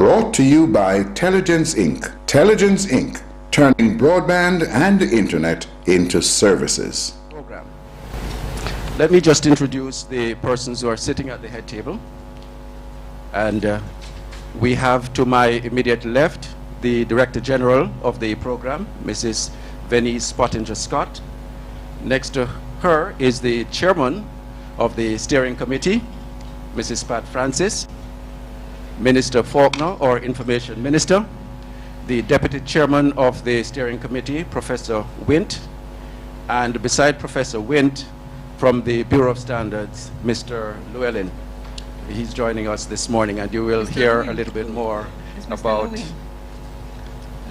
Brought to you by Telligence Inc. Telligence Inc., turning broadband and internet into services. Program. Let me just introduce the persons who are sitting at the head table. And we have to my immediate left the Director General of the program, Mrs. Venice Pottinger-Scott. Next to her is the Chairman of the Steering Committee, Mrs. Pat Francis. Minister Faulkner, or Information Minister. The Deputy Chairman of the Steering Committee, Professor Wint. And beside Professor Wint, from the Bureau of Standards, Mr. Llewellyn. He's joining us this morning, and you will hear a little bit more about...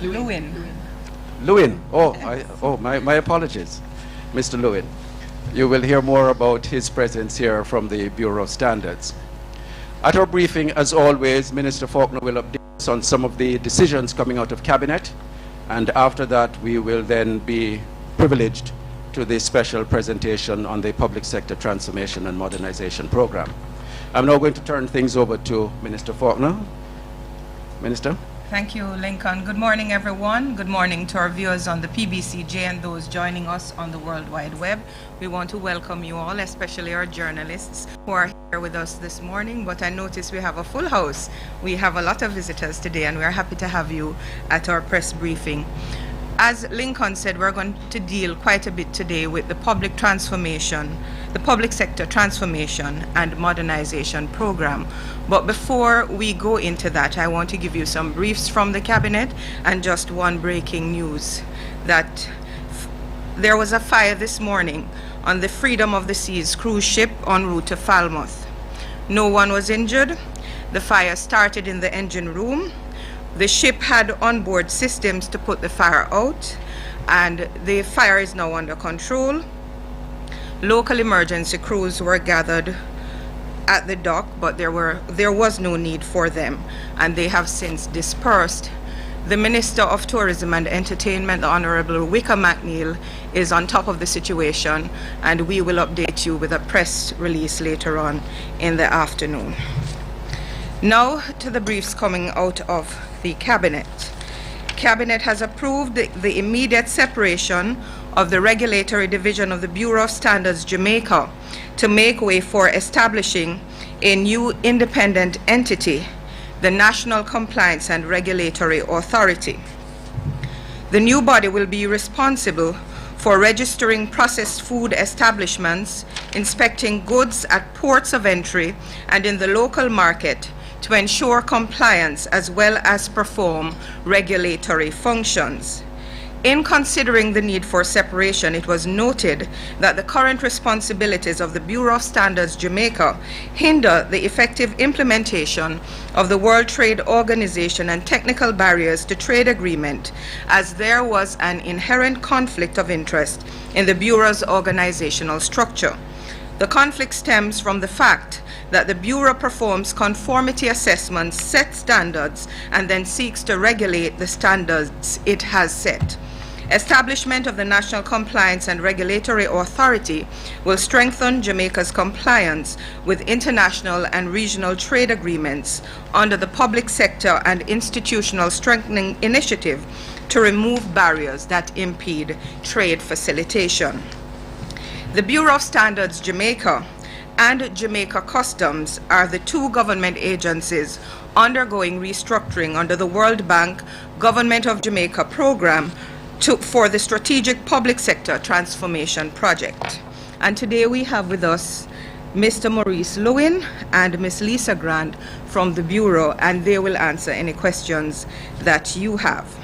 Llewellyn. Llewellyn. My apologies, Mr. Llewellyn. You will hear more about his presence here from the Bureau of Standards. At our briefing, as always, Minister Faulkner will update us on some of the decisions coming out of Cabinet, and after that we will then be privileged to the special presentation on the Public Sector Transformation and Modernization Program. I'm now going to turn things over to Minister Faulkner. Minister. Thank you, Lincoln. Good morning, everyone. Good morning to our viewers on the PBCJ and those joining us on the World Wide Web. We want to welcome you all, especially our journalists who are here with us this morning. But I notice we have a full house. We have a lot of visitors today, and we are happy to have you at our press briefing. As Lincoln said, we're going to deal quite a bit today with the public sector transformation and modernization program. But before we go into that, I want to give you some briefs from the Cabinet and just one breaking news that there was a fire this morning on the Freedom of the Seas cruise ship en route to Falmouth. No one was injured. The fire started in the engine room. The ship had onboard systems to put the fire out, and the fire is now under control. Local emergency crews were gathered at the dock, but there was no need for them, and they have since dispersed. The Minister of Tourism and Entertainment, the Honorable Wicker McNeil, is on top of the situation, and we will update you with a press release later on in the afternoon. Now to the briefs coming out of the Cabinet. Cabinet has approved the immediate separation of the regulatory division of the Bureau of Standards Jamaica to make way for establishing a new independent entity, the National Compliance and Regulatory Authority. The new body will be responsible for registering processed food establishments, inspecting goods at ports of entry and in the local market, to ensure compliance as well as perform regulatory functions. In considering the need for separation, it was noted that the current responsibilities of the Bureau of Standards Jamaica hinder the effective implementation of the World Trade Organization and technical barriers to trade agreement, as there was an inherent conflict of interest in the Bureau's organizational structure. The conflict stems from the fact that the Bureau performs conformity assessments, sets standards, and then seeks to regulate the standards it has set. Establishment of the National Compliance and Regulatory Authority will strengthen Jamaica's compliance with international and regional trade agreements under the Public Sector and Institutional Strengthening Initiative to remove barriers that impede trade facilitation. The Bureau of Standards Jamaica and Jamaica Customs are the two government agencies undergoing restructuring under the World Bank Government of Jamaica program for the Strategic Public Sector Transformation Project. And today we have with us Mr. Maurice Llewellyn and Ms. Lisa Grant from the Bureau, and they will answer any questions that you have.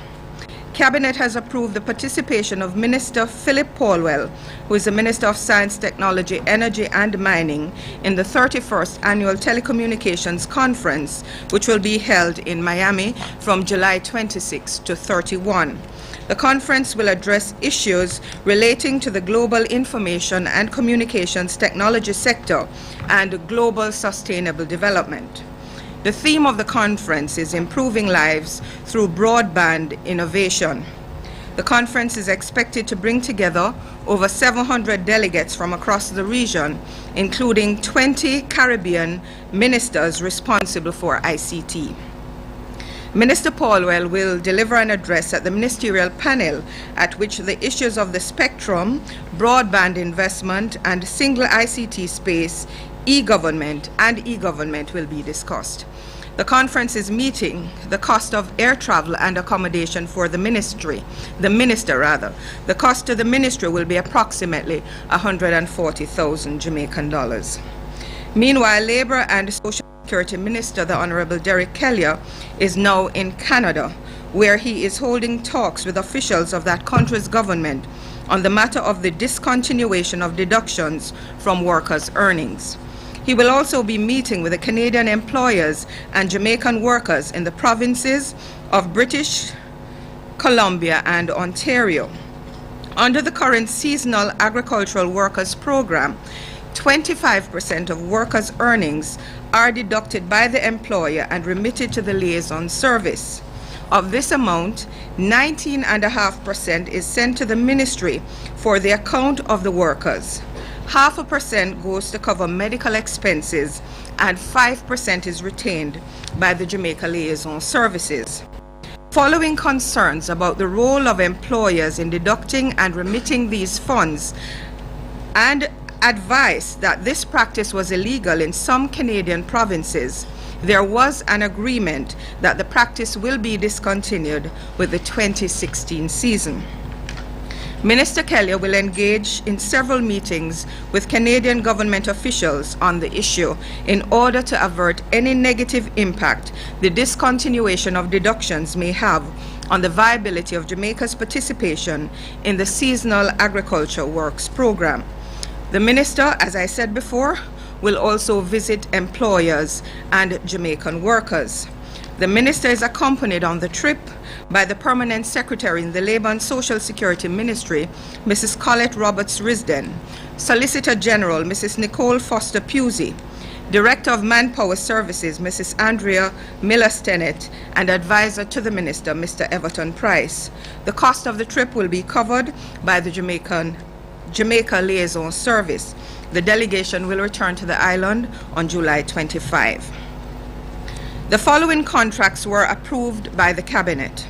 Cabinet has approved the participation of Minister Philip Paulwell, who is the Minister of Science, Technology, Energy and Mining, in the 31st Annual Telecommunications Conference, which will be held in Miami from July 26 to 31. The conference will address issues relating to the global information and communications technology sector and global sustainable development. The theme of the conference is Improving Lives Through Broadband Innovation. The conference is expected to bring together over 700 delegates from across the region, including 20 Caribbean ministers responsible for ICT. Minister Paulwell will deliver an address at the ministerial panel at which the issues of the spectrum, broadband investment, and single ICT space, e-government will be discussed. The conference is meeting the cost of air travel and accommodation for the minister. The cost to the ministry will be approximately 140,000 Jamaican dollars. Meanwhile, Labour and Social Security Minister, the Honourable Derek Kelly, is now in Canada, where he is holding talks with officials of that country's government on the matter of the discontinuation of deductions from workers' earnings. He will also be meeting with the Canadian employers and Jamaican workers in the provinces of British Columbia and Ontario. Under the current Seasonal Agricultural Workers Program, 25% of workers' earnings are deducted by the employer and remitted to the liaison service. Of this amount, 19.5% is sent to the ministry for the account of the workers. 0.5% goes to cover medical expenses, and 5% is retained by the Jamaica Liaison Services. Following concerns about the role of employers in deducting and remitting these funds, and advice that this practice was illegal in some Canadian provinces, there was an agreement that the practice will be discontinued with the 2016 season. Minister Kelly will engage in several meetings with Canadian government officials on the issue in order to avert any negative impact the discontinuation of deductions may have on the viability of Jamaica's participation in the Seasonal Agriculture Works Program. The minister, as I said before, will also visit employers and Jamaican workers. The minister is accompanied on the trip by the Permanent Secretary in the Labour and Social Security Ministry, Mrs. Colette Roberts-Risden, Solicitor General, Mrs. Nicole Foster-Pusey, Director of Manpower Services, Mrs. Andrea Miller-Stennett, and Advisor to the Minister, Mr. Everton Price. The cost of the trip will be covered by the Jamaica Liaison Service. The delegation will return to the island on July 25. The following contracts were approved by the Cabinet.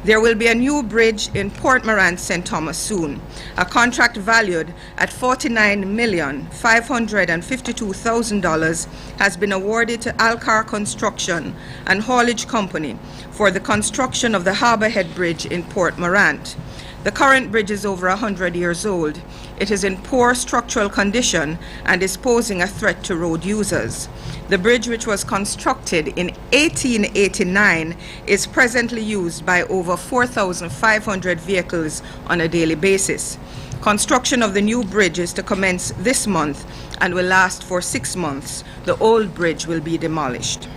There will be a new bridge in Port Morant, St. Thomas soon. A contract valued at $49,552,000 has been awarded to Alcar Construction and Haulage Company for the construction of the Harbour Head Bridge in Port Morant. The current bridge is over 100 years old. It is in poor structural condition and is posing a threat to road users. The bridge, which was constructed in 1889, is presently used by over 4,500 vehicles on a daily basis. Construction of the new bridge is to commence this month and will last for 6 months. The old bridge will be demolished.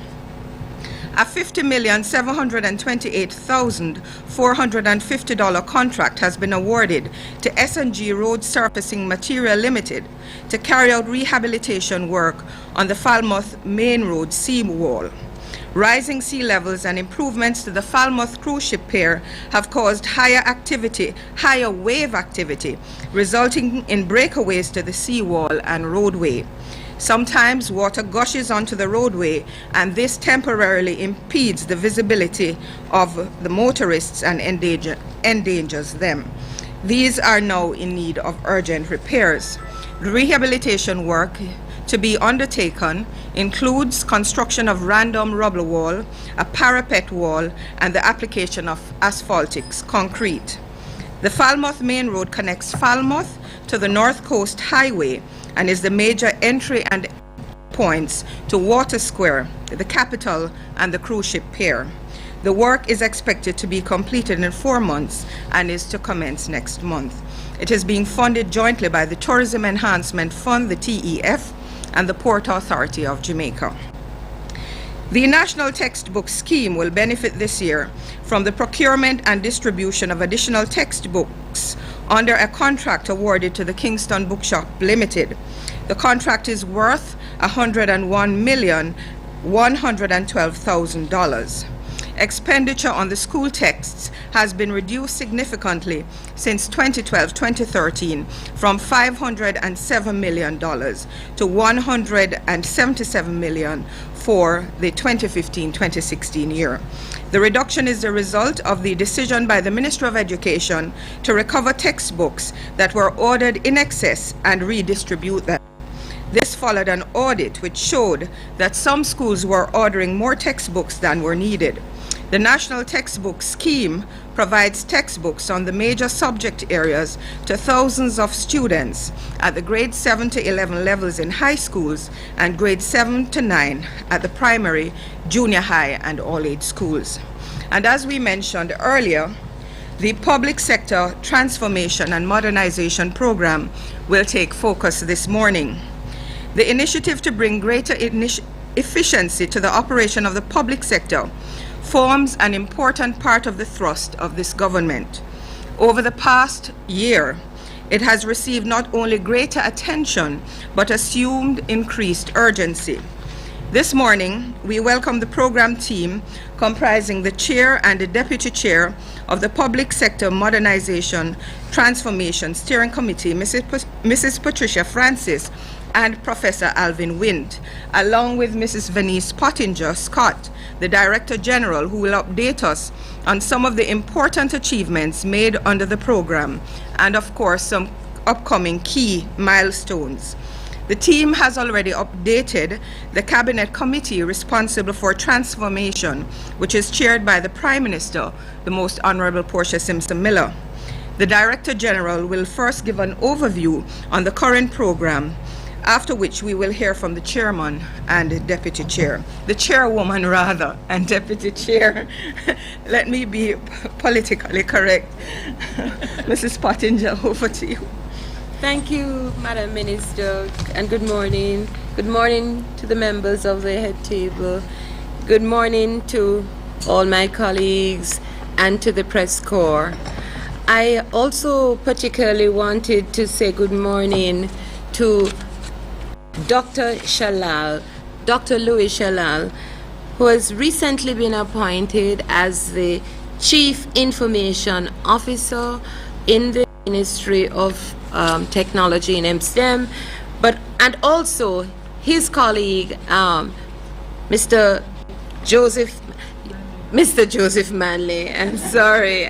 A $50,728,450 contract has been awarded to S&G Road Surfacing Material Limited to carry out rehabilitation work on the Falmouth Main Road seawall. Rising sea levels and improvements to the Falmouth cruise ship pier have caused higher wave activity, resulting in breakaways to the seawall and roadway. Sometimes water gushes onto the roadway, and this temporarily impedes the visibility of the motorists and endangers them. These are now in need of urgent repairs. The rehabilitation work to be undertaken includes construction of random rubble wall, a parapet wall, and the application of asphaltic concrete. The Falmouth Main Road connects Falmouth to the North Coast Highway and is the major entry and points to Water Square, the capital, and the cruise ship pier. The work is expected to be completed in 4 months and is to commence next month. It is being funded jointly by the Tourism Enhancement Fund, the TEF, and the Port Authority of Jamaica. The National Textbook Scheme will benefit this year from the procurement and distribution of additional textbooks under a contract awarded to the Kingston Bookshop Limited. The contract is worth $101,112,000. Expenditure on the school texts has been reduced significantly since 2012-2013 from $507 million to $177 million for the 2015-2016 year. The reduction is the result of the decision by the Ministry of Education to recover textbooks that were ordered in excess and redistribute them. This followed an audit which showed that some schools were ordering more textbooks than were needed. The National Textbook Scheme provides textbooks on the major subject areas to thousands of students at the grade 7 to 11 levels in high schools and grade 7 to 9 at the primary, junior high, and all-age schools. And as we mentioned earlier, the Public Sector Transformation and Modernization Program will take focus this morning. The initiative to bring greater efficiency to the operation of the public sector forms an important part of the thrust of this government. Over the past year, it has received not only greater attention, but assumed increased urgency. This morning, we welcome the program team comprising the chair and the deputy chair of the Public Sector Modernization Transformation Steering Committee, Mrs. Patricia Francis and Professor Alvin Wind, along with Mrs. Venice Pottinger Scott, the Director General, who will update us on some of the important achievements made under the program and, of course, some upcoming key milestones. The team has already updated the Cabinet Committee responsible for transformation, which is chaired by the Prime Minister, the Most Honorable Portia Simpson Miller. The Director General will first give an overview on the current program, after which we will hear from the chairman and the deputy chair. The chairwoman, rather, and deputy chair. Let me be politically correct. Mrs. Pottinger, over to you. Thank you, Madam Minister, and good morning. Good morning to the members of the head table. Good morning to all my colleagues and to the press corps. I also particularly wanted to say good morning to Dr. Shalal, Dr. Louis Shalal, who has recently been appointed as the Chief Information Officer in the Ministry of Technology and MSTEM, and also his colleague, Mr. Joseph Manley. I'm sorry,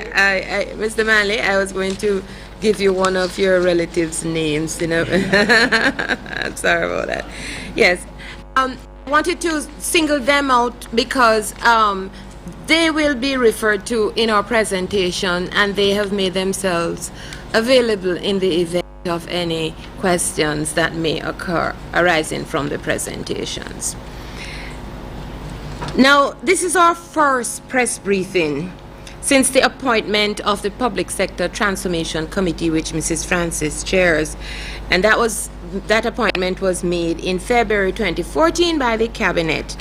Mr. Manley, I was going to give you one of your relatives' names, you know. I'm sorry about that. Yes, I wanted to single them out because they will be referred to in our presentation, and they have made themselves available in the event of any questions that may occur arising from the presentations. Now, this is our first press briefing since the appointment of the Public Sector Transformation Committee, which Mrs. Francis chairs, and that appointment was made in February 2014 by the Cabinet.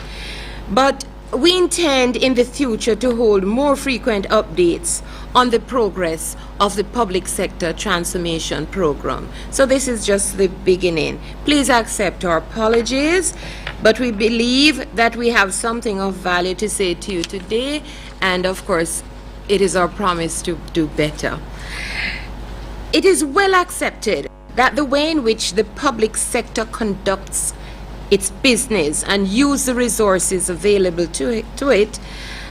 But we intend in the future to hold more frequent updates on the progress of the Public Sector Transformation Program. So this is just the beginning. Please accept our apologies, but we believe that we have something of value to say to you today, and of course, it is our promise to do better. It is well accepted that the way in which the public sector conducts its business and use the resources available to it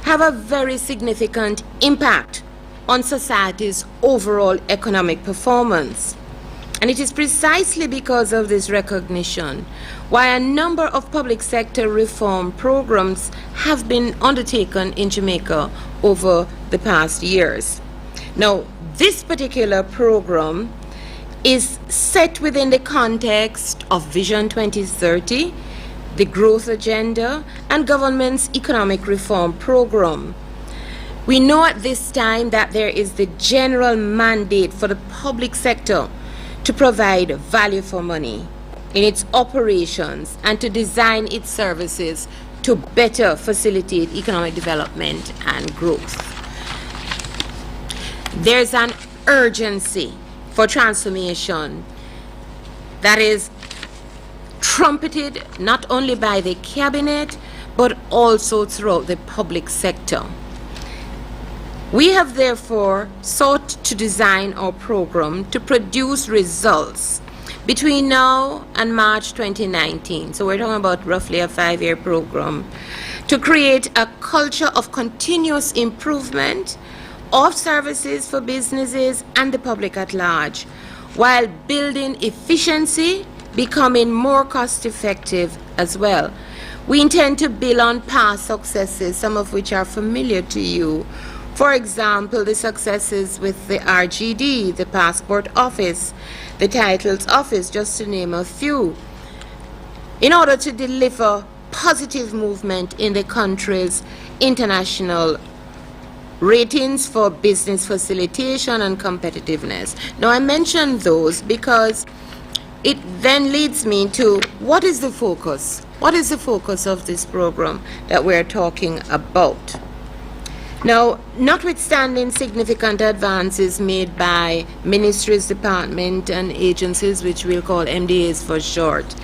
have a very significant impact on society's overall economic performance. And it is precisely because of this recognition why a number of public sector reform programs have been undertaken in Jamaica over the past years. Now, this particular program is set within the context of Vision 2030, the Growth Agenda, and government's economic reform program. We know at this time that there is the general mandate for the public sector to provide value for money in its operations and to design its services to better facilitate economic development and growth. There's an urgency for transformation that is trumpeted not only by the Cabinet but also throughout the public sector. We have therefore sought to design our program to produce results between now and March 2019. So we're talking about roughly a 5-year program to create a culture of continuous improvement of services for businesses and the public at large, while building efficiency, becoming more cost-effective as well. We intend to build on past successes, some of which are familiar to you. For example, the successes with the RGD, the Passport Office, the Titles Office, just to name a few, in order to deliver positive movement in the country's international ratings for business facilitation and competitiveness. Now, I mention those because it then leads me to what is the focus? What is the focus of this program that we're talking about? Now, notwithstanding significant advances made by ministries, departments, and agencies, which we'll call MDAs for short,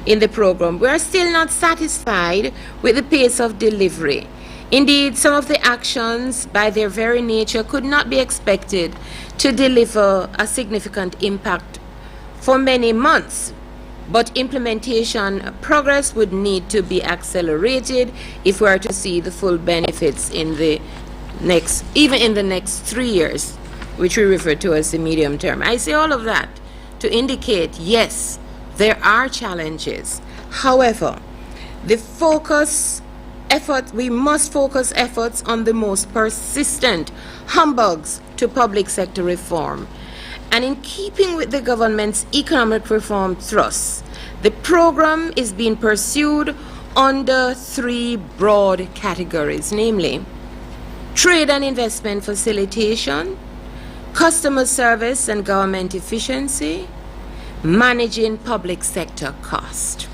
in the program, we are still not satisfied with the pace of delivery. Indeed, some of the actions, by their very nature, could not be expected to deliver a significant impact for many months. But implementation progress would need to be accelerated if we are to see the full benefits in the even in the next 3 years, which we refer to as the medium term. I say all of that to indicate, yes, there are challenges. However, we must focus efforts on the most persistent humbugs to public sector reform. And in keeping with the government's economic reform thrusts, the program is being pursued under 3 broad categories, namely trade and investment facilitation, customer service and government efficiency, managing public sector cost.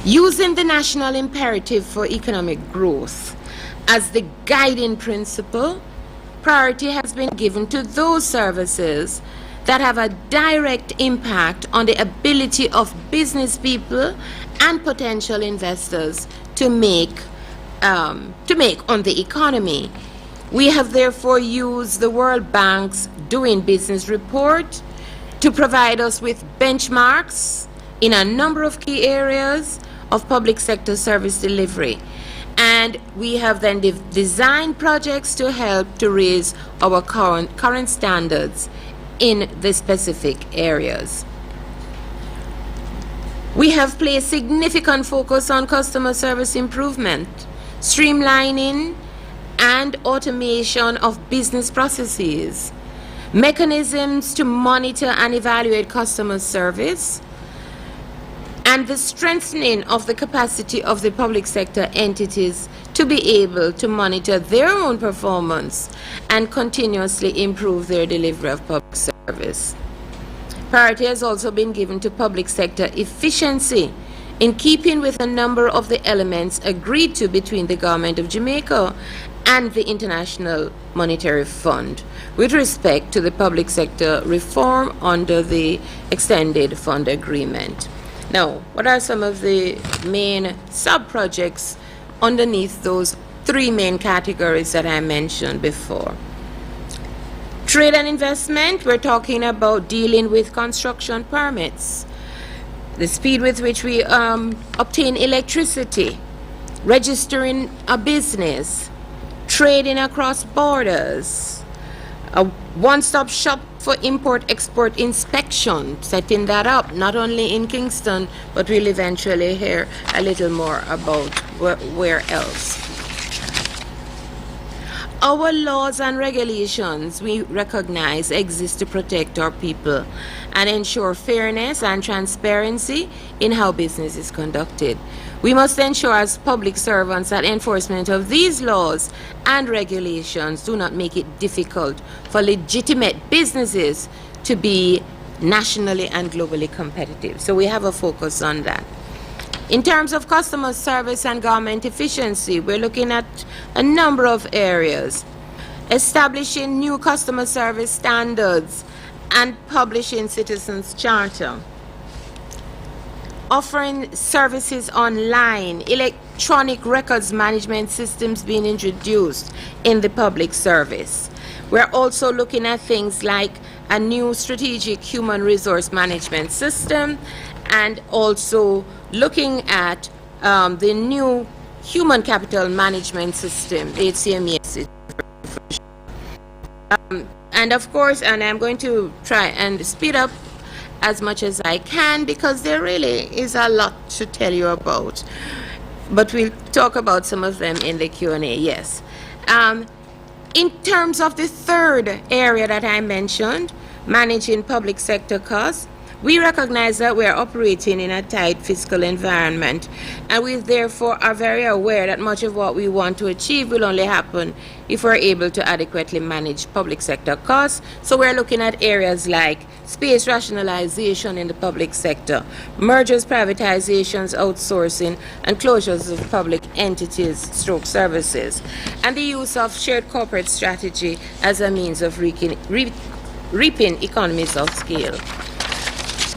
Using the national imperative for economic growth as the guiding principle, priority has been given to those services that have a direct impact on the ability of business people and potential investors to make on the economy. We have therefore used the World Bank's Doing Business report to provide us with benchmarks in a number of key areas of public sector service delivery. And we have then designed projects to help to raise our current standards in the specific areas. We have placed significant focus on customer service improvement, streamlining and automation of business processes, mechanisms to monitor and evaluate customer service, and the strengthening of the capacity of the public sector entities to be able to monitor their own performance and continuously improve their delivery of public service. Priority has also been given to public sector efficiency in keeping with a number of the elements agreed to between the Government of Jamaica and the International Monetary Fund with respect to the public sector reform under the Extended Fund Agreement. Now, what are some of the main sub-projects underneath those 3 main categories that I mentioned before? Trade and investment, we're talking about dealing with construction permits, the speed with which we obtain electricity, registering a business, trading across borders, a one-stop shop for import-export inspection, setting that up not only in Kingston, but we'll eventually hear a little more about where else. Our laws and regulations, we recognize, exist to protect our people and ensure fairness and transparency in how business is conducted. We must ensure as public servants that enforcement of these laws and regulations do not make it difficult for legitimate businesses to be nationally and globally competitive. So we have a focus on that. In terms of customer service and government efficiency, we're looking at a number of areas. Establishing new customer service standards and publishing Citizens Charter. Offering services online, electronic records management systems being introduced in the public service. We're also looking at things like a new strategic human resource management system, and also looking at the new human capital management system, the HCMES. And of course, and I'm going to try and speed up as much as I can because there really is a lot to tell you about. But we'll talk about some of them in the Q&A, yes. In terms of the third area that I mentioned, managing public sector costs, we recognize that we are operating in a tight fiscal environment, and we therefore are very aware that much of what we want to achieve will only happen if we're able to adequately manage public sector costs. So we're looking at areas like space rationalization in the public sector, mergers, privatizations, outsourcing, and closures of public entities, stroke services, and the use of shared corporate strategy as a means of reaping economies of scale.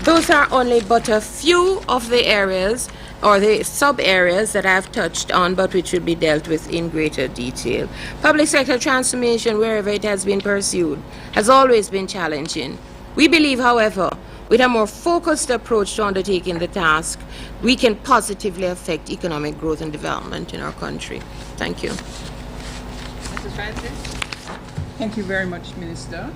Those are only but a few of the areas or the sub-areas that I've touched on, but which will be dealt with in greater detail. Public sector transformation, wherever it has been pursued, has always been challenging. We believe, however, with a more focused approach to undertaking the task, we can positively affect economic growth and development in our country. Thank you. Mrs. Francis? Thank you very much, Minister.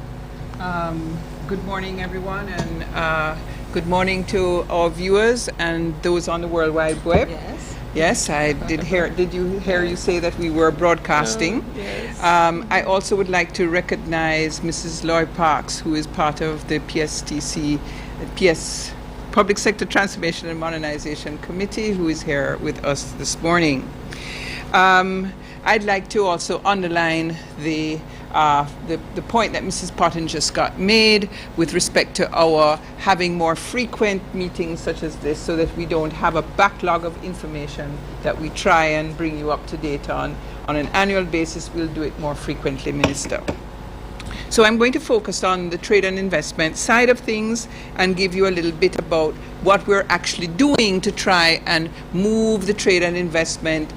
Good morning, everyone, and good morning to our viewers and those on the World Wide Web. Yes. Yes, I did hear. Did you hear you say that we were broadcasting? Yes. I also would like to recognize Mrs. Lloyd Parks, who is part of the PSTC, Public Sector Transformation and Modernization Committee, who is here with us this morning. I'd like to also underline the point that Mrs. Pottinger Scott made with respect to our having more frequent meetings such as this, so that we don't have a backlog of information that we try and bring you up to date on an annual basis. We'll do it more frequently, Minister. So I'm going to focus on the trade and investment side of things and give you a little bit about what we're actually doing to try and move the trade and investment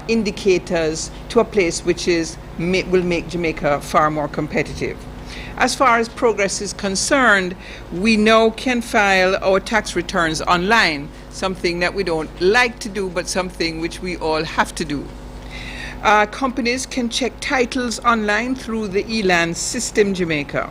indicators to a place which will make Jamaica far more competitive. As far as progress is concerned, we now can file our tax returns online, something that we don't like to do, but something which we all have to do. Companies can check titles online through the ELAN system Jamaica.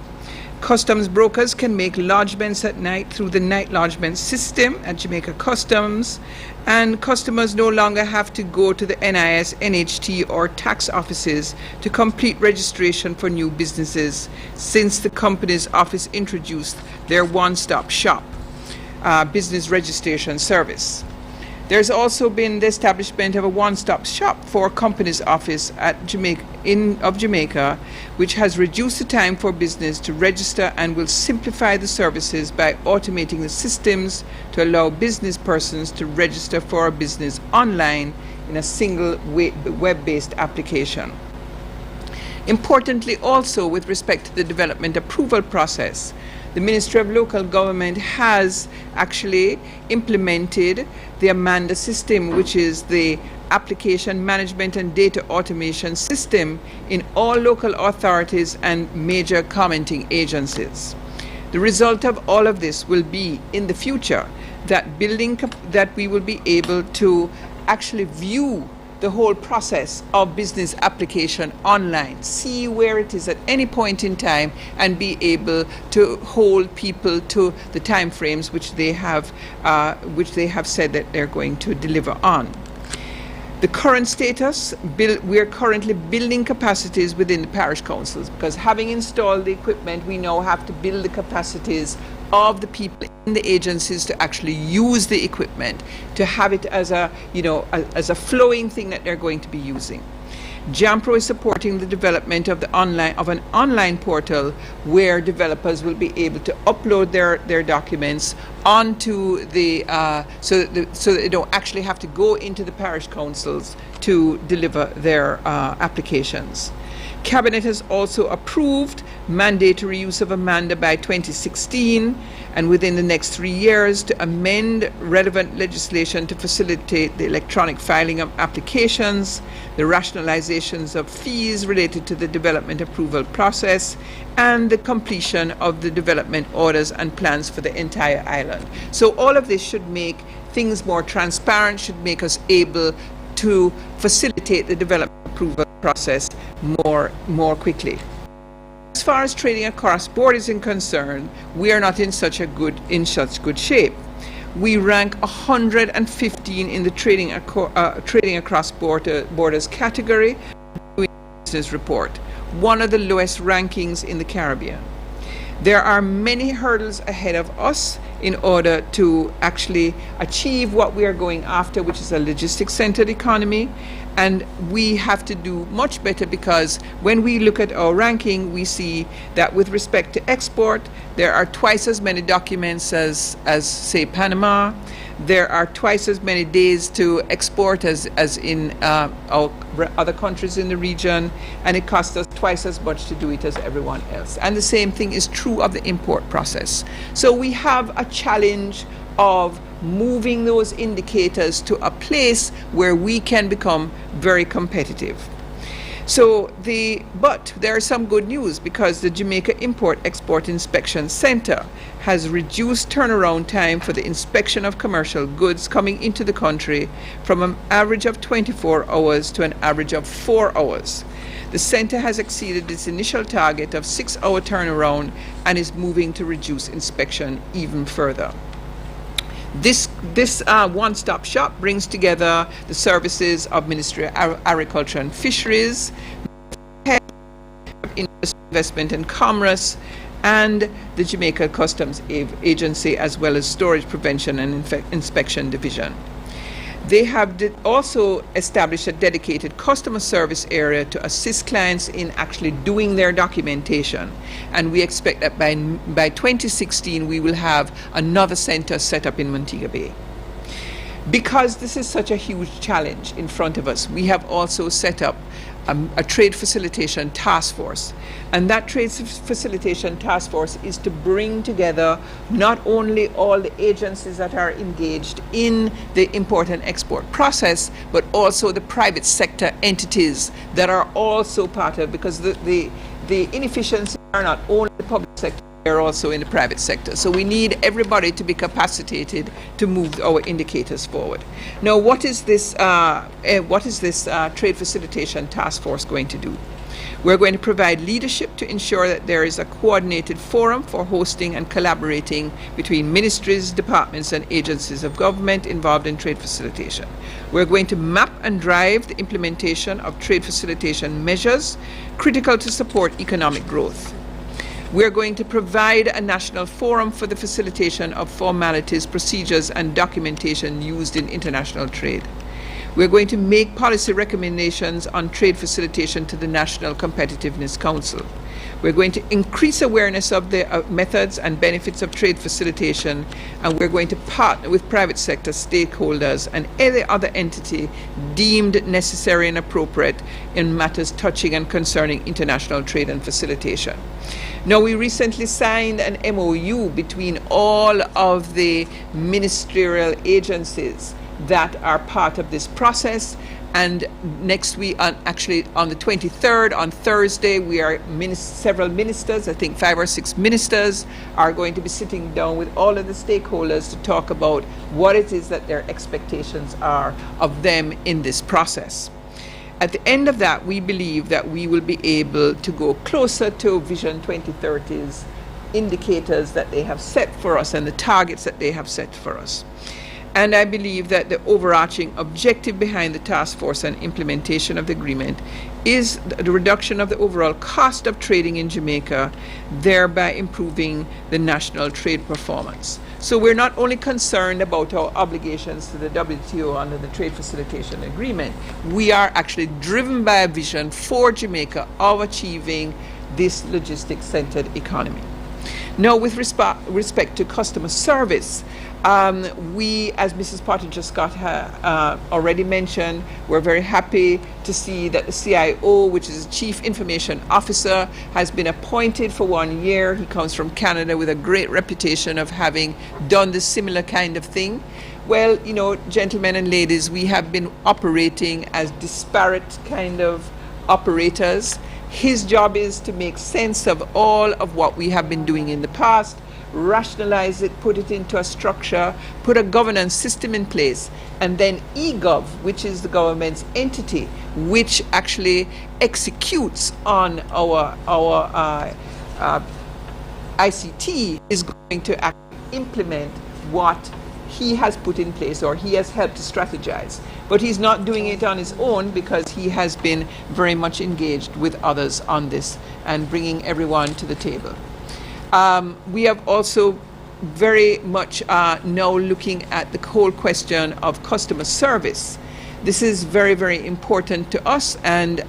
Customs brokers can make lodgements at night through the night lodgement system at Jamaica Customs, and customers no longer have to go to the NIS, NHT or tax offices to complete registration for new businesses since the company's office introduced their one-stop shop business registration service. There's also been the establishment of a one-stop shop for company's office at Jamaica, which has reduced the time for business to register and will simplify the services by automating the systems to allow business persons to register for a business online in a single web-based application. Importantly also, with respect to the development approval process, the Ministry of Local Government has actually implemented the Amanda system, which is the application management and data automation system in all local authorities and major commenting agencies. The result of all of this will be in the future that we will be able to actually view the whole process of business application online, see where it is at any point in time, and be able to hold people to the time frames which they have said that they're going to deliver on. The current status, we are currently building capacities within the parish councils, because having installed the equipment, we now have to build the capacities of the people in the agencies to actually use the equipment, to have it as a flowing thing that they're going to be using. JAMPRO is supporting the development of an online portal where developers will be able to upload their documents onto the so that they don't actually have to go into the parish councils to deliver their applications. Cabinet has also approved mandatory use of Amanda by 2016, and within the next 3 years to amend relevant legislation to facilitate the electronic filing of applications, the rationalizations of fees related to the development approval process, and the completion of the development orders and plans for the entire island. So all of this should make things more transparent, should make us able to facilitate the development approval process more quickly. As far as trading across borders is concerned, we are not in such good shape. We rank 115 in the trading across borders category doing business report, one of the lowest rankings in the Caribbean. There are many hurdles ahead of us in order to actually achieve what we are going after, which is a logistics-centered economy. And we have to do much better, because when we look at our ranking, we see that with respect to export, there are twice as many documents as say, Panama. There are twice as many days to export as in our other countries in the region, and it costs us twice as much to do it as everyone else. And the same thing is true of the import process. So we have a challenge of moving those indicators to a place where we can become very competitive. But there is some good news, because the Jamaica Import-Export Inspection Center has reduced turnaround time for the inspection of commercial goods coming into the country from an average of 24 hours to an average of 4 hours. The center has exceeded its initial target of 6-hour turnaround and is moving to reduce inspection even further. This one-stop shop brings together the services of Ministry of Agriculture and Fisheries, Investment and Commerce, and the Jamaica Customs Agency, as well as Storage Prevention and Inspection Division. They have also established a dedicated customer service area to assist clients in actually doing their documentation. And we expect that by 2016 we will have another center set up in Montego Bay. Because this is such a huge challenge in front of us, we have also set up a trade facilitation task force. And that trade facilitation task force is to bring together not only all the agencies that are engaged in the import and export process, but also the private sector entities that are also part of, because the inefficiencies are not only the public sector, they're also in the private sector. So we need everybody to be capacitated to move our indicators forward. Now, what is this trade facilitation task force going to do? We're going to provide leadership to ensure that there is a coordinated forum for hosting and collaborating between ministries, departments, and agencies of government involved in trade facilitation. We're going to map and drive the implementation of trade facilitation measures critical to support economic growth. We're going to provide a national forum for the facilitation of formalities, procedures, and documentation used in international trade. We're going to make policy recommendations on trade facilitation to the National Competitiveness Council. We're going to increase awareness of the methods and benefits of trade facilitation, and we're going to partner with private sector stakeholders and any other entity deemed necessary and appropriate in matters touching and concerning international trade and facilitation. Now, we recently signed an MOU between all of the ministerial agencies that are part of this process, and next week, actually on the 23rd, on Thursday, we are several ministers, I think 5 or 6 ministers, are going to be sitting down with all of the stakeholders to talk about what it is that their expectations are of them in this process. At the end of that, we believe that we will be able to go closer to Vision 2030's indicators that they have set for us and the targets that they have set for us. And I believe that the overarching objective behind the task force and implementation of the agreement is the reduction of the overall cost of trading in Jamaica, thereby improving the national trade performance. So we're not only concerned about our obligations to the WTO under the Trade Facilitation Agreement, we are actually driven by a vision for Jamaica of achieving this logistics-centered economy. Now, with respect to customer service, We, as Mrs. Pottinger Scott already mentioned, we're very happy to see that the CIO, which is the Chief Information Officer, has been appointed for 1 year. He comes from Canada with a great reputation of having done this similar kind of thing. Well, you know, gentlemen and ladies, we have been operating as disparate kind of operators. His job is to make sense of all of what we have been doing in the past, rationalize it, put it into a structure, put a governance system in place, and then eGov, which is the government's entity, which actually executes on our ICT, is going to actually implement what he has put in place, or he has helped to strategize. But he's not doing it on his own, because he has been very much engaged with others on this and bringing everyone to the table. We have also very much now looking at the whole question of customer service. This is very, very important to us, and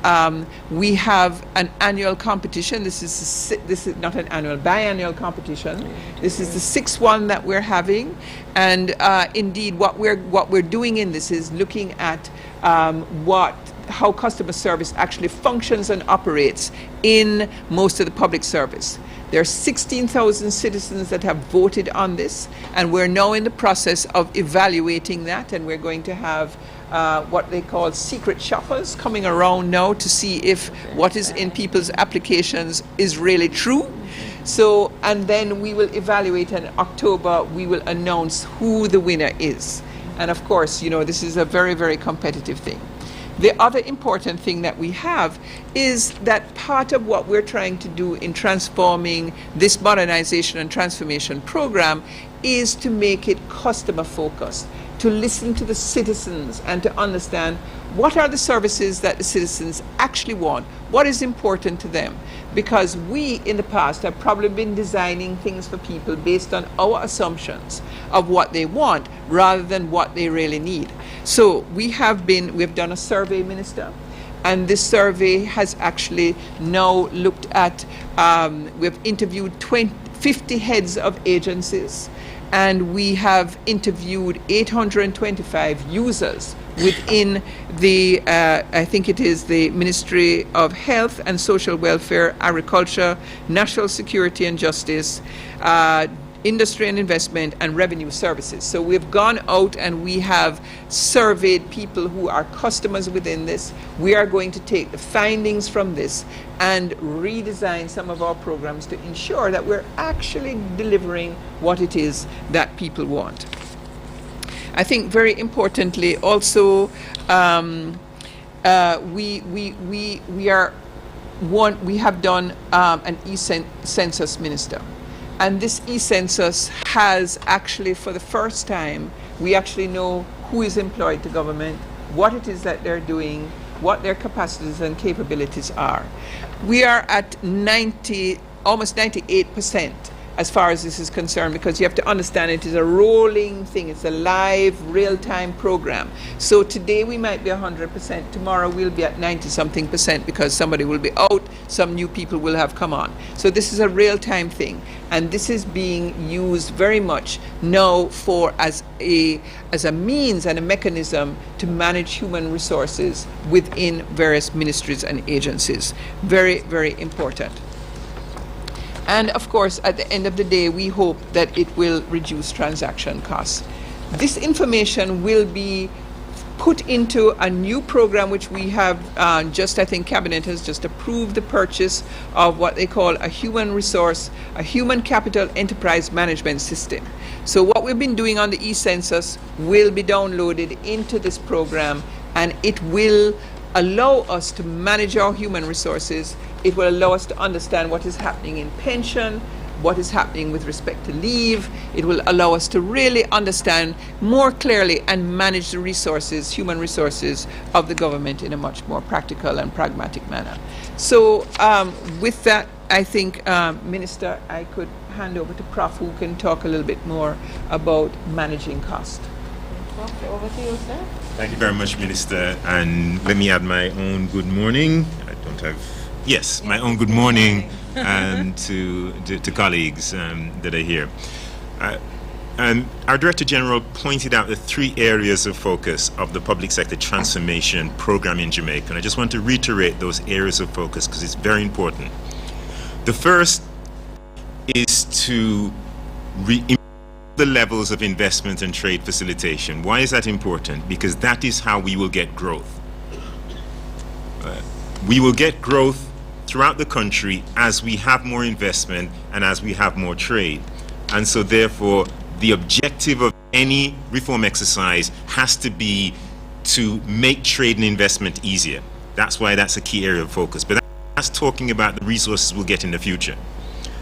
we have an annual competition. This is not an annual, biannual competition. This is the 6th one that we're having, and indeed, what we're doing in this is looking at how customer service actually functions and operates in most of the public service. There are 16,000 citizens that have voted on this, and we're now in the process of evaluating that, and we're going to have what they call secret shoppers coming around now to see if what is in people's applications is really true. So, and then we will evaluate, and in October we will announce who the winner is. And of course, you know, this is a very, very competitive thing. The other important thing that we have is that part of what we're trying to do in transforming this modernization and transformation program is to make it customer focused, to listen to the citizens and to understand what are the services that the citizens actually want, what is important to them. Because we in the past have probably been designing things for people based on our assumptions of what they want rather than what they really need. So we've done a survey, Minister, and this survey has actually now looked at, we've interviewed 50 heads of agencies, and we have interviewed 825 users within the, I think it is the Ministry of Health and Social Welfare, Agriculture, National Security and Justice, Industry and Investment, and Revenue Services. So we've gone out and we have surveyed people who are customers within this. We are going to take the findings from this and redesign some of our programs to ensure that we're actually delivering what it is that people want. I think very importantly also, we have done an e-census, Minister. And this e-census has actually, for the first time, we actually know who is employed to government, what it is that they're doing, what their capacities and capabilities are. We are at almost 98% as far as this is concerned, because you have to understand it is a rolling thing. It's a live, real-time program. So today we might be 100%. Tomorrow we'll be at 90-something% because somebody will be out, some new people will have come on. So this is a real-time thing. And this is being used very much now as a means and a mechanism to manage human resources within various ministries and agencies. Very, very important. And of course, at the end of the day, we hope that it will reduce transaction costs. This information will be put into a new program which we have I think Cabinet has just approved the purchase of what they call a human capital enterprise management system. So what we've been doing on the e-census will be downloaded into this program, and it will allow us to manage our human resources. It will allow us to understand what is happening in pension, what is happening with respect to leave. It will allow us to really understand more clearly and manage the resources, human resources of the government in a much more practical and pragmatic manner. So with that, I think, Minister, I could hand over to Prof, who can talk a little bit more about managing cost. Over to you, sir. Thank you very much, Minister. And let me add my own good morning. I don't have, yes, my own good morning to colleagues that are here. Our Director General pointed out the 3 areas of focus of the public sector transformation program in Jamaica, and I just want to reiterate those areas of focus because it's very important. The first is to improve the levels of investment and trade facilitation. Why is that important? Because that is how we will get growth. We will get growth throughout the country as we have more investment and as we have more trade. And so therefore, the objective of any reform exercise has to be to make trade and investment easier. That's why that's a key area of focus. But that's talking about the resources we'll get in the future.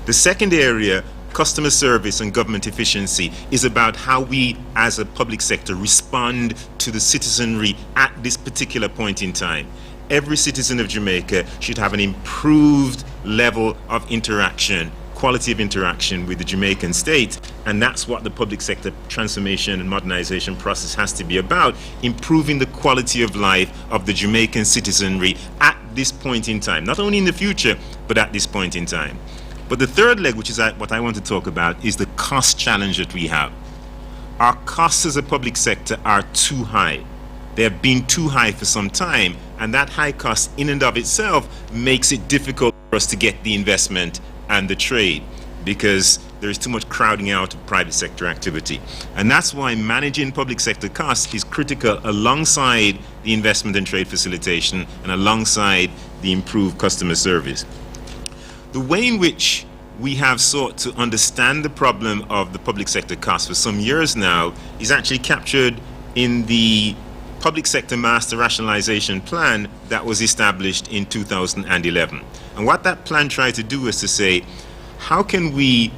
The second area, customer service and government efficiency, is about how we as a public sector respond to the citizenry at this particular point in time. Every citizen of Jamaica should have an improved level of interaction, quality of interaction with the Jamaican state, and that's what the public sector transformation and modernization process has to be about, improving the quality of life of the Jamaican citizenry at this point in time, not only in the future, but at this point in time. But the third leg, which is what I want to talk about, is the cost challenge that we have. Our costs as a public sector are too high. They have been too high for some time, and that high cost in and of itself makes it difficult for us to get the investment and the trade because there is too much crowding out of private sector activity. And that's why managing public sector costs is critical alongside the investment and trade facilitation and alongside the improved customer service. The way in which we have sought to understand the problem of the public sector costs for some years now is actually captured in the Public Sector Master Rationalization Plan that was established in 2011. And what that plan tried to do was to say, how can we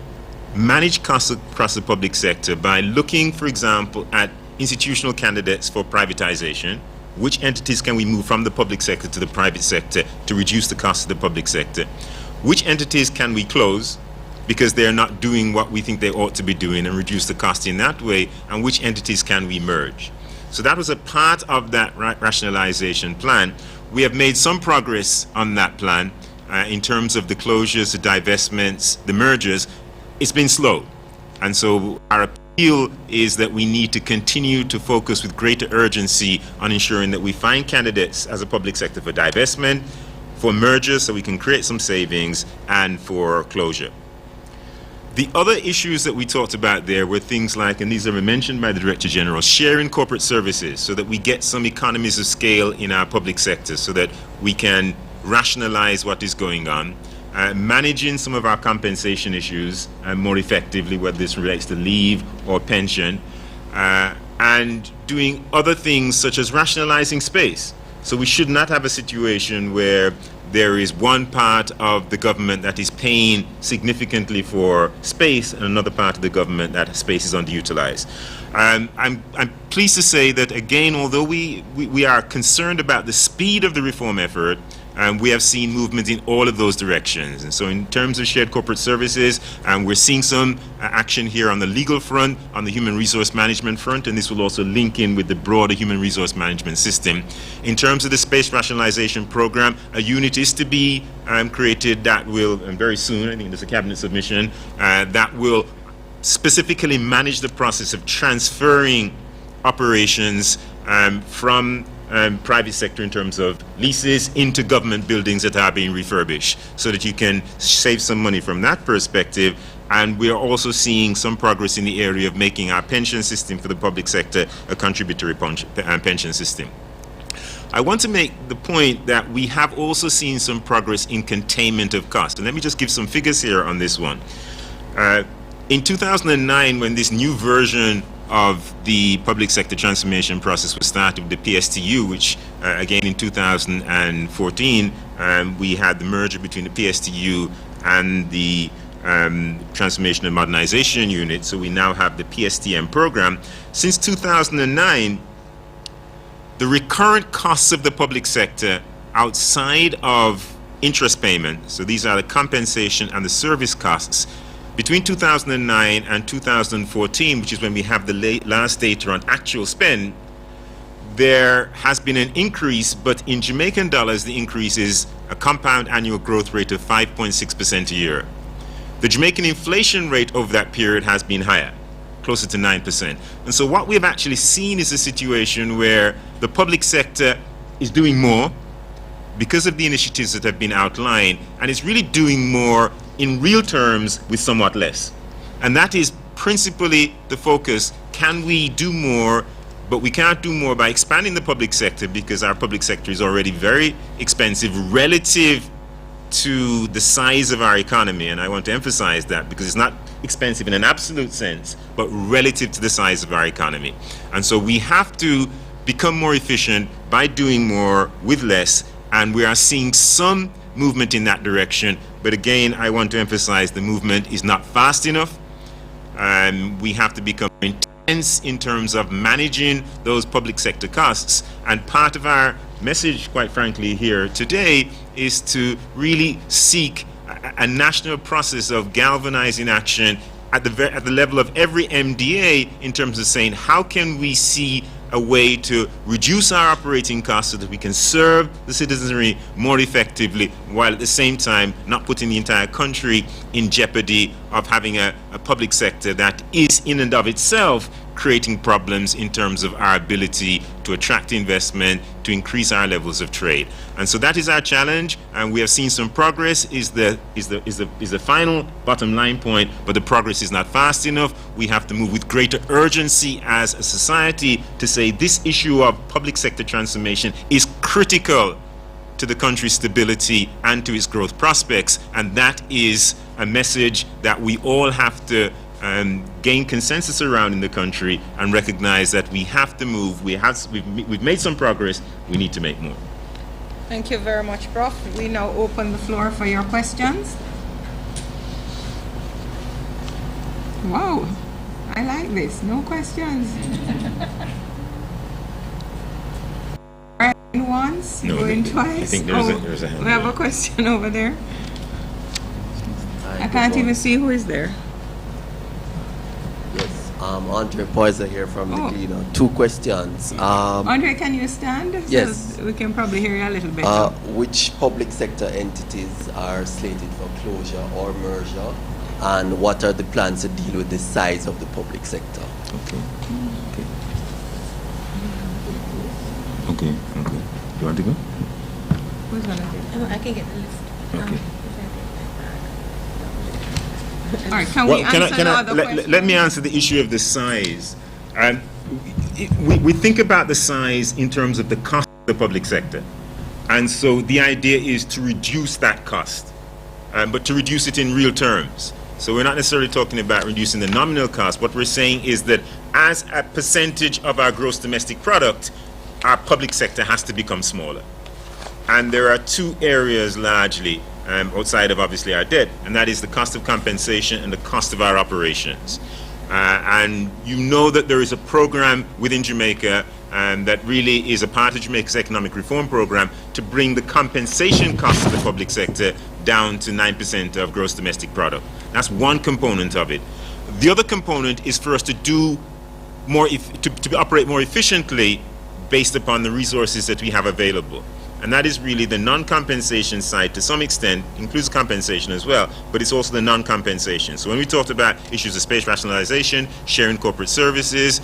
manage costs across the public sector by looking, for example, at institutional candidates for privatization? Which entities can we move from the public sector to the private sector to reduce the cost of the public sector? Which entities can we close because they're not doing what we think they ought to be doing and reduce the cost in that way? And which entities can we merge? So that was a part of that rationalization plan. We have made some progress on that plan in terms of the closures, the divestments, the mergers. It's been slow. And so our appeal is that we need to continue to focus with greater urgency on ensuring that we find candidates as a public sector for divestment, for mergers so we can create some savings, and for closure. The other issues that we talked about there were things like, and these are mentioned by the Director General, sharing corporate services so that we get some economies of scale in our public sector so that we can rationalize what is going on, managing some of our compensation issues more effectively, whether this relates to leave or pension, and doing other things such as rationalizing space. So we should not have a situation where there is one part of the government that is paying significantly for space and another part of the government that space is underutilized. I'm pleased to say that, again, although we are concerned about the speed of the reform effort, we have seen movement in all of those directions. And so in terms of shared corporate services, we're seeing some action here on the legal front, on the human resource management front, and this will also link in with the broader human resource management system. In terms of the space rationalization program, a unit is to be created that will, and very soon, I think there's a cabinet submission, that will specifically manage the process of transferring operations from private sector in terms of leases into government buildings that are being refurbished so that you can save some money from that perspective. And we are also seeing some progress in the area of making our pension system for the public sector a contributory pension system. I want to make the point that we have also seen some progress in containment of cost. And let me just give some figures here on this one. In 2009, when this new version of the public sector transformation process was started with the PSTU, which again in 2014 we had the merger between the PSTU and the Transformation and Modernization Unit, so we now have the PSTM program. Since 2009, the recurrent costs of the public sector outside of interest payments, so these are the compensation and the service costs, between 2009 and 2014, which is when we have the last data on actual spend, there has been an increase, but in Jamaican dollars, the increase is a compound annual growth rate of 5.6% a year. The Jamaican inflation rate over that period has been higher. closer to 9%. And so what we have actually seen is a situation where the public sector is doing more because of the initiatives that have been outlined, and it's really doing more in real terms with somewhat less. And that is principally the focus. Can we do more? But we can't do more by expanding the public sector, because our public sector is already very expensive relative to the size of our economy. And I want to emphasize that, because it's not expensive in an absolute sense, but relative to the size of our economy. And so we have to become more efficient by doing more with less, and we are seeing some movement in that direction. But again, I want to emphasize the movement is not fast enough. We have to become intense in terms of managing those public sector costs. And part of our message, quite frankly, here today is to really seek a national process of galvanizing action at the level of every MDA, in terms of saying, how can we see a way to reduce our operating costs so that we can serve the citizenry more effectively, while at the same time not putting the entire country in jeopardy of having a public sector that is in and of itself creating problems in terms of our ability to attract investment, to increase our levels of trade. And so that is our challenge, and we have seen some progress is the final bottom line point, but the progress is not fast enough. We have to move with greater urgency as a society to say this issue of public sector transformation is critical to the country's stability and to its growth prospects, and that is a message that we all have to gain consensus around in the country, and recognize that we have to move. We've made some progress. We need to make more. Thank you very much, Prof. We now open the floor for your questions. Wow, I like this. No questions. Going once, No, going I twice. think there's a hand We have there. a question over there. I can't even see who is there. Yes, Andre Poiser here from Oh. the Gleaner. Two questions. Andre, can you stand? Yes. So we can probably hear you a little better. Which public sector entities are slated for closure or merger, and what are the plans to deal with the size of the public sector? Okay. You want to go? Who's gonna do I can get the list. Okay. it? All right, can we answer the other question? let me answer the issue of the size. We think about the size in terms of the cost of the public sector. And so the idea is to reduce that cost, but to reduce it in real terms. So we're not necessarily talking about reducing the nominal cost. What we're saying is that as a percentage of our gross domestic product, our public sector has to become smaller. And there are two areas largely outside of obviously our debt, and that is the cost of compensation and the cost of our operations. And you know that there is a program within Jamaica that really is a part of Jamaica's economic reform program to bring the compensation cost of the public sector down to 9% of gross domestic product. That's one component of it. The other component is for us to do more, to operate more efficiently based upon the resources that we have available. And that is really the non-compensation side to some extent, includes compensation as well, but it's also the non-compensation. So when we talked about issues of space rationalization, sharing corporate services,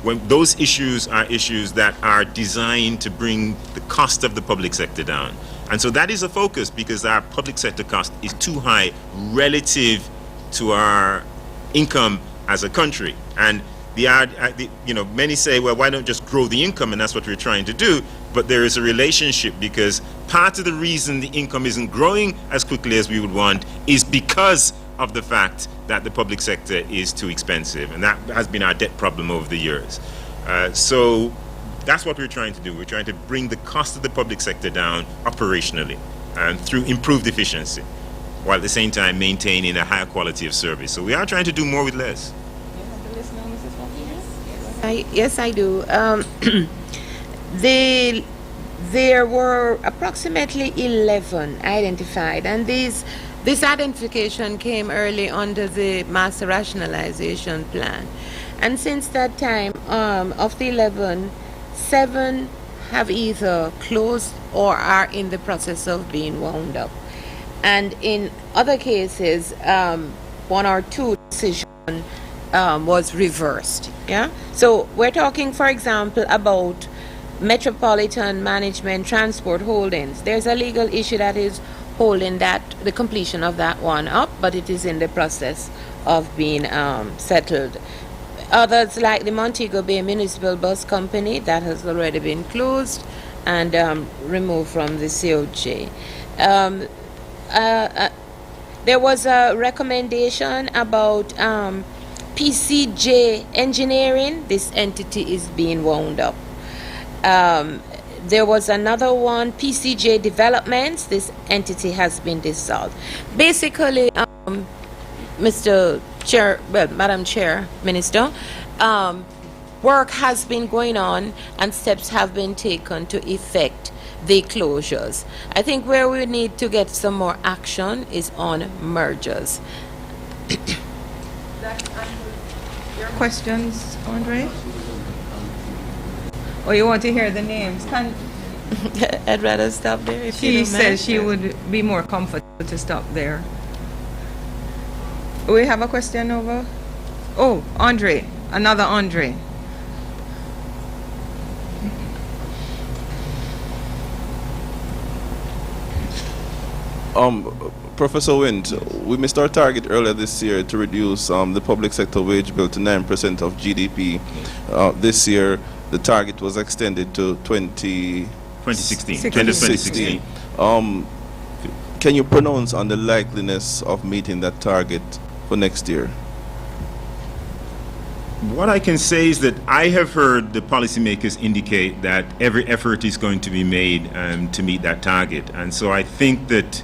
when those issues are issues that are designed to bring the cost of the public sector down. And so that is a focus, because our public sector cost is too high relative to our income as a country. And many say, well, why don't just grow the income? And that's what we're trying to do. But there is a relationship, because part of the reason the income isn't growing as quickly as we would want is because of the fact that the public sector is too expensive. And that has been our debt problem over the years. So that's what we're trying to do. We're trying to bring the cost of the public sector down operationally and through improved efficiency, while at the same time maintaining a higher quality of service. So we are trying to do more with less. Yes, I do. There were approximately 11 identified, and this identification came early under the Master Rationalization Plan. And since that time, of the 11, 7 have either closed or are in the process of being wound up. And in other cases, 1 or 2 decisions was reversed. Yeah. So we're talking, for example, about Metropolitan Management Transport Holdings. There's a legal issue that is holding the completion of that one up, but it is in the process of being settled. Others, like the Montego Bay Municipal Bus Company, that has already been closed and removed from the COJ. There was a recommendation about PCJ Engineering. This entity is being wound up. There was another one, PCJ Developments. This entity has been dissolved. Basically, Mr. Chair, well, Madam Chair, Minister, work has been going on and steps have been taken to effect the closures. I think where we need to get some more action is on mergers. Your questions, Andre? Or you want to hear the names? I'd rather stop there if you She don't mind. says she would be more comfortable to stop there. We have a question over? Oh, Andre, another Andre. Professor Wint, we missed our target earlier this year to reduce the public sector wage bill to 9% of GDP. This year, the target was extended to 2016. 2016. Can you pronounce on the likeliness of meeting that target for next year? What I can say is that I have heard the policymakers indicate that every effort is going to be made to meet that target. And so I think that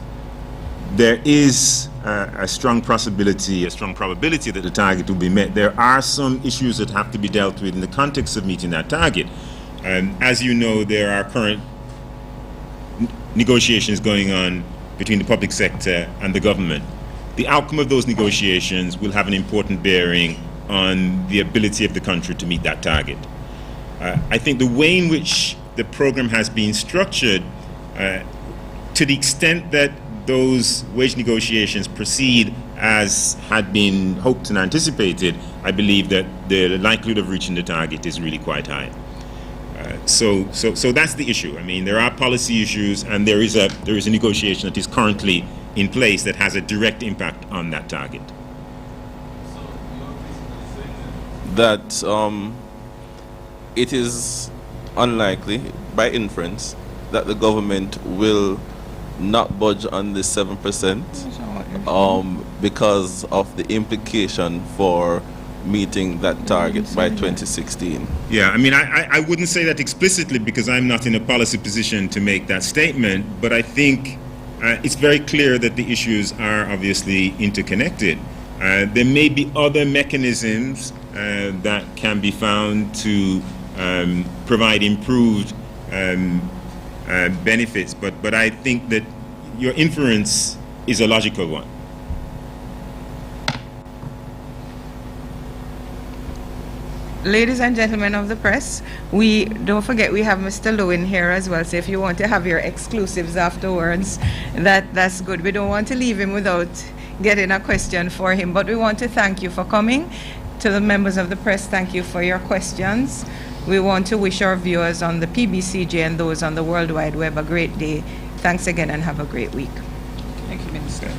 there is a strong probability that the target will be met. There are some issues that have to be dealt with in the context of meeting that target. As you know, there are current negotiations going on between the public sector and the government. The outcome of those negotiations will have an important bearing on the ability of the country to meet that target. I think the way in which the program has been structured, to the extent that those wage negotiations proceed as had been hoped and anticipated, I believe that the likelihood of reaching the target is really quite high. So that's the issue. I mean, there are policy issues, and there is a negotiation that is currently in place that has a direct impact on that target. That it is unlikely, by inference, that the government will not budge on the 7% because of the implication for meeting that target by 2016. Yeah, I mean, I wouldn't say that explicitly because I'm not in a policy position to make that statement, but I think it's very clear that the issues are obviously interconnected. There may be other mechanisms that can be found to provide improved benefits, but I think that your inference is a logical one. Ladies and gentlemen of the press, we don't forget we have Mr. Lewin here as well, so if you want to have your exclusives afterwards, that's good. We don't want to leave him without getting a question for him, but we want to thank you for coming. To the members of the press, thank you for your questions. We want to wish our viewers on the PBCJ and those on the World Wide Web a great day. Thanks again and have a great week. Thank you, Minister.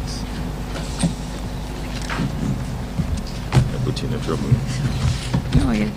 I put you in trouble. No, yeah.